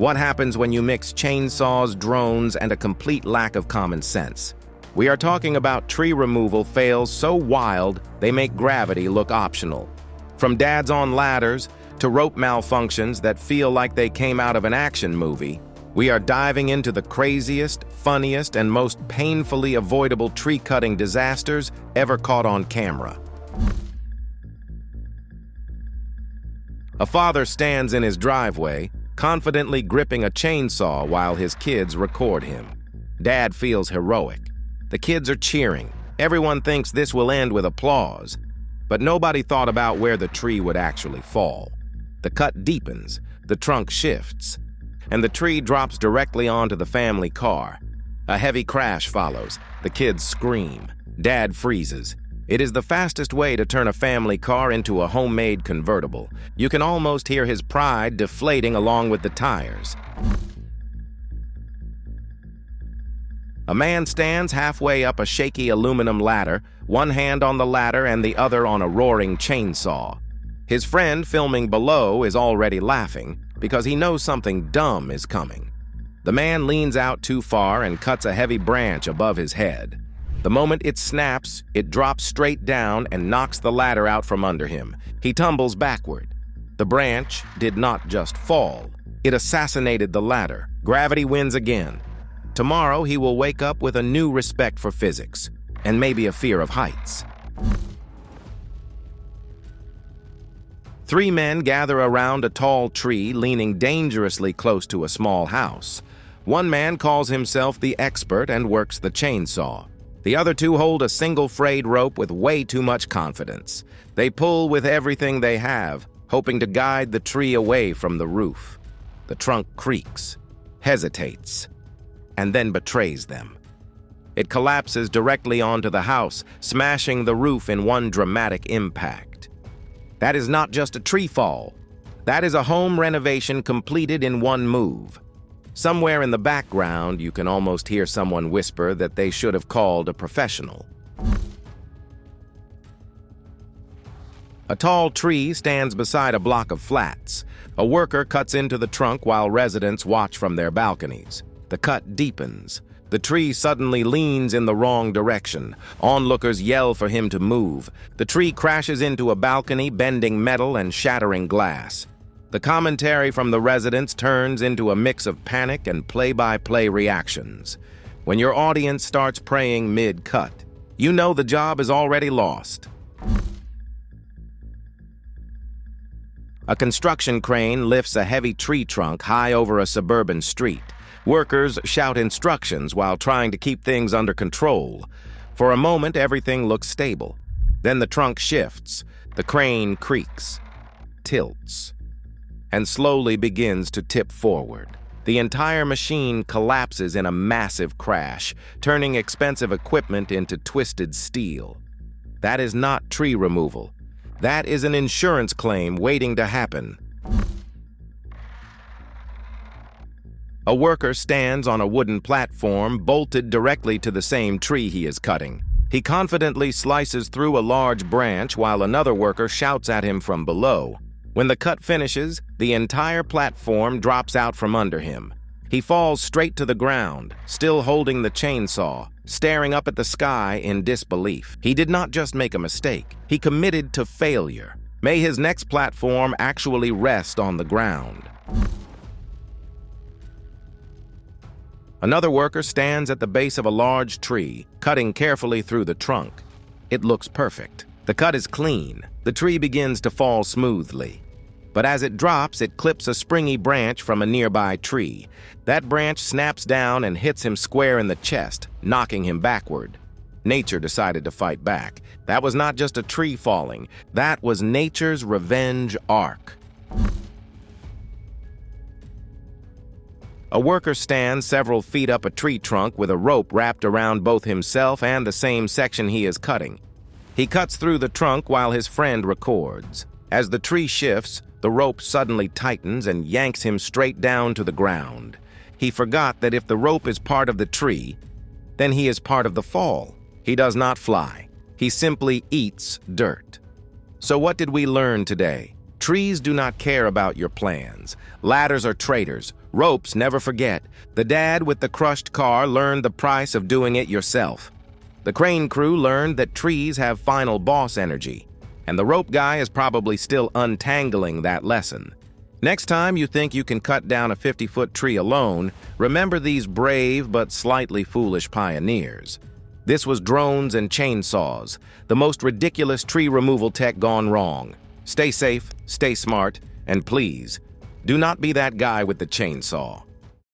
What happens when you mix chainsaws, drones, and a complete lack of common sense? We are talking about tree removal fails so wild they make gravity look optional. From dads on ladders to rope malfunctions that feel like they came out of an action movie, we are diving into the craziest, funniest, and most painfully avoidable tree-cutting disasters ever caught on camera. A father stands in his driveway, confidently gripping a chainsaw while his kids record him. Dad feels heroic. The kids are cheering. Everyone thinks this will end with applause. But nobody thought about where the tree would actually fall. The cut deepens, the trunk shifts, and the tree drops directly onto the family car. A heavy crash follows. The kids scream. Dad freezes. It is the fastest way to turn a family car into a homemade convertible. You can almost hear his pride deflating along with the tires. A man stands halfway up a shaky aluminum ladder, one hand on the ladder and the other on a roaring chainsaw. His friend filming below is already laughing because he knows something dumb is coming. The man leans out too far and cuts a heavy branch above his head. The moment it snaps, it drops straight down and knocks the ladder out from under him. He tumbles backward. The branch did not just fall. It assassinated the ladder. Gravity wins again. Tomorrow he will wake up with a new respect for physics, and maybe a fear of heights. 3 men gather around a tall tree leaning dangerously close to a small house. One man calls himself the expert and works the chainsaw. The other 2 hold a single frayed rope with way too much confidence. They pull with everything they have, hoping to guide the tree away from the roof. The trunk creaks, hesitates, and then betrays them. It collapses directly onto the house, smashing the roof in one dramatic impact. That is not just a tree fall. That is a home renovation completed in one move. Somewhere in the background, you can almost hear someone whisper that they should have called a professional. A tall tree stands beside a block of flats. A worker cuts into the trunk while residents watch from their balconies. The cut deepens. The tree suddenly leans in the wrong direction. Onlookers yell for him to move. The tree crashes into a balcony, bending metal and shattering glass. The commentary from the residents turns into a mix of panic and play-by-play reactions. When your audience starts praying mid-cut, you know the job is already lost. A construction crane lifts a heavy tree trunk high over a suburban street. Workers shout instructions while trying to keep things under control. For a moment, everything looks stable. Then the trunk shifts. The crane creaks, tilts, and slowly begins to tip forward. The entire machine collapses in a massive crash, turning expensive equipment into twisted steel. That is not tree removal. That is an insurance claim waiting to happen. A worker stands on a wooden platform bolted directly to the same tree he is cutting. He confidently slices through a large branch while another worker shouts at him from below. When the cut finishes, the entire platform drops out from under him. He falls straight to the ground, still holding the chainsaw, staring up at the sky in disbelief. He did not just make a mistake. He committed to failure. May his next platform actually rest on the ground. Another worker stands at the base of a large tree, cutting carefully through the trunk. It looks perfect. The cut is clean. The tree begins to fall smoothly. But as it drops, it clips a springy branch from a nearby tree. That branch snaps down and hits him square in the chest, knocking him backward. Nature decided to fight back. That was not just a tree falling. That was nature's revenge arc. A worker stands several feet up a tree trunk with a rope wrapped around both himself and the same section he is cutting. He cuts through the trunk while his friend records. As the tree shifts, the rope suddenly tightens and yanks him straight down to the ground. He forgot that if the rope is part of the tree, then he is part of the fall. He does not fly. He simply eats dirt. So what did we learn today? Trees do not care about your plans. Ladders are traitors. Ropes never forget. The dad with the crushed car learned the price of doing it yourself. The crane crew learned that trees have final boss energy, and the rope guy is probably still untangling that lesson. Next time you think you can cut down a 50-foot tree alone, remember these brave but slightly foolish pioneers. This was drones and chainsaws, the most ridiculous tree removal tech gone wrong. Stay safe, stay smart, and please, do not be that guy with the chainsaw.